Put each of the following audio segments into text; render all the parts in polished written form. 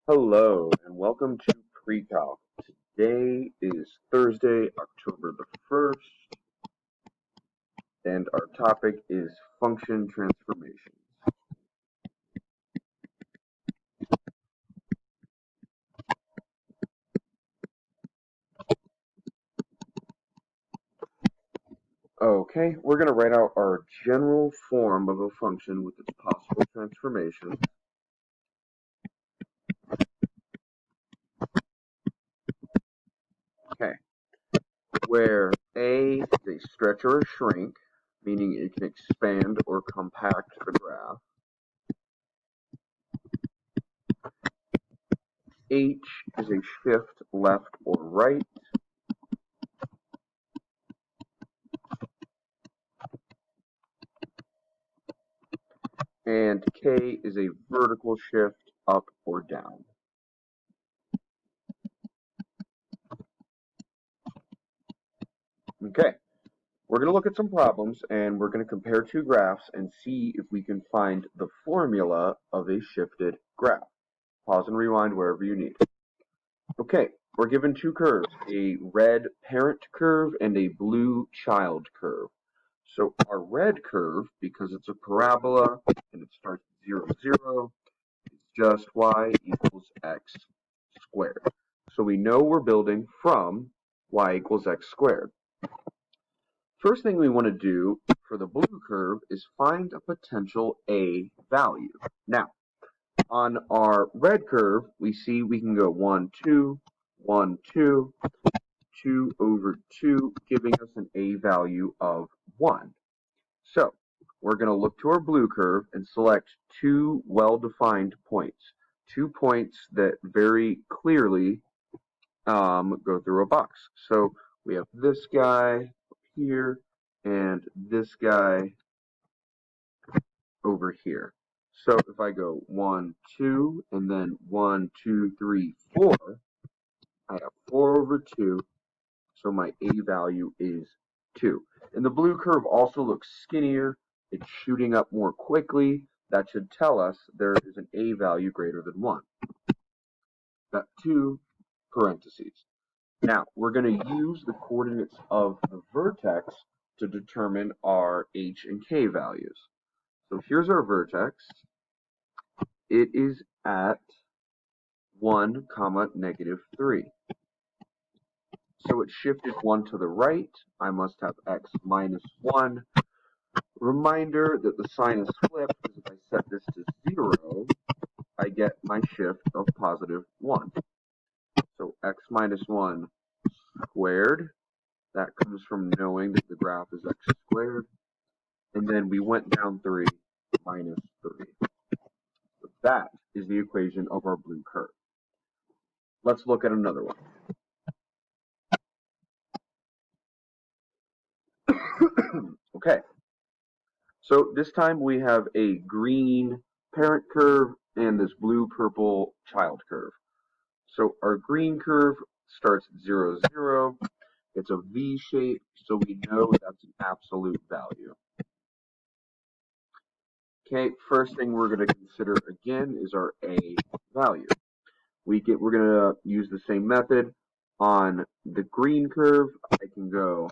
Hello and welcome to PreCalc. Today is Thursday, October the 1st, and our topic is function transformations. Okay, we're going to write out our general form of a function with its possible transformations. Okay, where A is a stretch or a shrink, meaning it can expand or compact the graph. H is a shift left or right. And K is a vertical shift up or down. Okay, we're going to look at some problems and we're going to compare two graphs and see if we can find the formula of a shifted graph. Pause and rewind wherever you need. Okay, we're given two curves, a red parent curve and a blue child curve. So our red curve, because it's a parabola and it starts at 0, 0, is just y equals x squared. So we know we're building from y equals x squared. First thing we want to do for the blue curve is find a potential A value. Now, on our red curve, we see we can go 1, 2, 1, 2, 2 over 2, giving us an A value of 1. So, we're going to look to our blue curve and select two well-defined points. 2 points that very clearly go through a box. So, we have this guy here and this guy over here. So if I go 1, 2, and then 1, 2, 3, 4, I have 4 over 2, so my A value is 2. And the blue curve also looks skinnier. It's shooting up more quickly. That should tell us there is an A value greater than 1. Got 2 parentheses. Now, we're going to use the coordinates of the vertex to determine our H and K values. So here's our vertex. It is at 1, comma, negative 3. So it shifted 1 to the right. I must have x minus 1. Reminder that the sign is flipped, because if I set this to 0, I get my shift of positive 1. So x minus 1 squared. That comes from knowing that the graph is x squared. And then we went down 3 minus 3. So that is the equation of our blue curve. Let's look at another one. Okay, so this time we have a green parent curve and this blue-purple child curve. So our green curve starts at 0, 0. It's a V shape, so we know that's an absolute value. Okay, first thing we're going to consider again is our A value. We're going to use the same method. On the green curve, I can go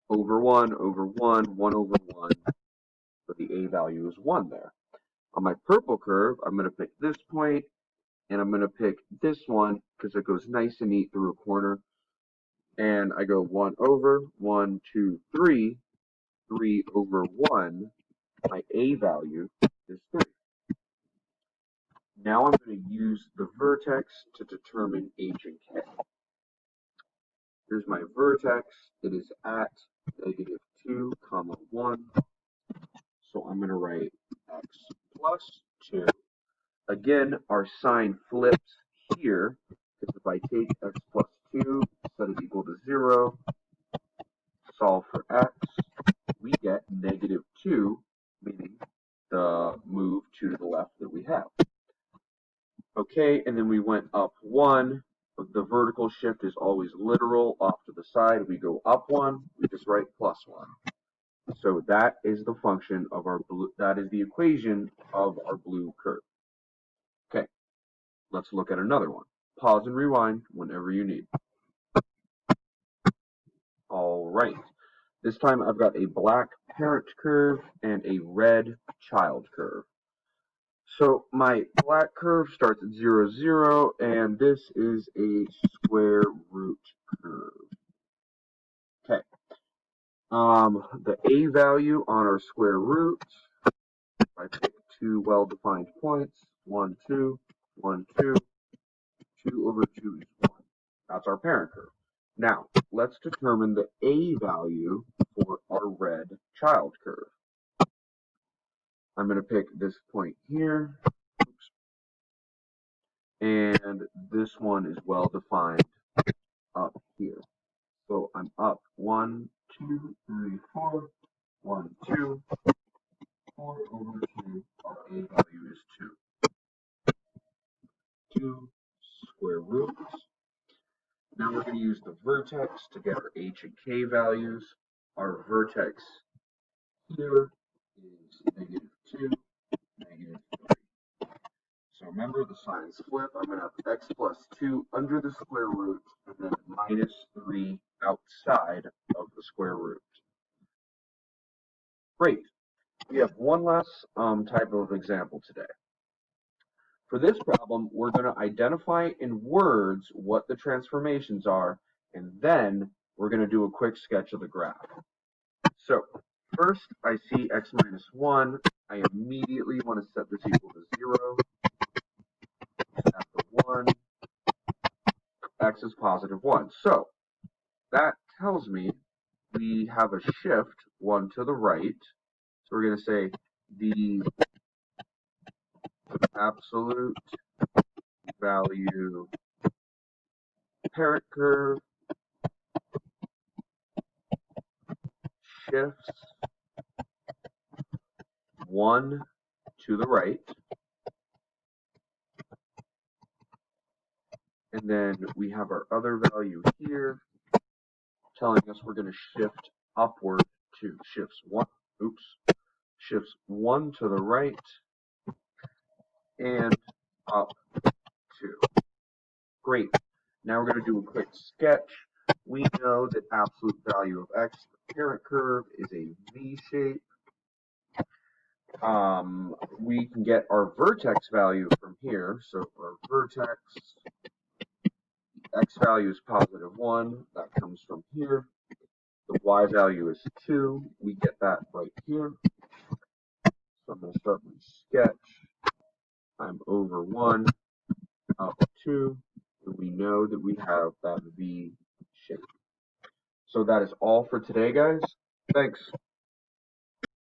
over 1, over 1, 1 over 1. So the A value is 1 there. On my purple curve, I'm going to pick this point, and I'm going to pick this one because it goes nice and neat through a corner. And I go 1 over, 1, 2, 3, 3 over 1. My A value is 3. Now I'm going to use the vertex to determine H and K. Here's my vertex. It is at negative 2, comma 1. So I'm going to write x plus 2. Again, our sign flips here, because if I take x plus 2, set it equal to 0, solve for x, we get negative 2, meaning the move 2 to the left that we have. Okay, and then we went up 1. The vertical shift is always literal. Off to the side, we go up 1. We just write plus 1. So that is the function of our blue. That is the equation of our blue curve. Okay, Let's look at another one. Pause and rewind whenever you need. All right. This time I've got a black parent curve and a red child curve. So my black curve starts at 0, 0, and this is a square root curve. Okay. The a value on our square root, if I pick two well-defined points, 1, 2, 1, 2, 2 over 2 is 1. That's our parent curve. Now, let's determine the a value for our red child curve. I'm going to pick this point here. Oops. And this one is well defined up here. So I'm up 1, 2, 3, 4, 1, 2, 4 over 2. Our a value is 2. 2 square roots. Now we're going to use the vertex to get our h and k values. Our vertex here is -2, -3. So remember, the signs flip. I'm going to have x plus 2 under the square root and then -3 outside of the square root. Great. We have one last type of example today. For this problem, we're going to identify in words what the transformations are, and then we're going to do a quick sketch of the graph. So first, I see x minus 1. I immediately want to set this equal to 0. At the 1, x is positive 1. So that tells me we have a shift 1 to the right. So we're going to say the absolute value parent curve shifts 1 to the right. And then we have our other value here telling us we're going to shift upward to shifts 1 to the right and up 2. Great. Now we're going to do a quick sketch. We know that absolute value of x, the parent curve, is a V shape. We can get our vertex value from here. So our vertex, x value is positive 1. That comes from here. The y value is 2. We get that right here. So I'm going to start my sketch. I'm over 1, up 2. And we know that we have that V shape. So that is all for today, guys. Thanks.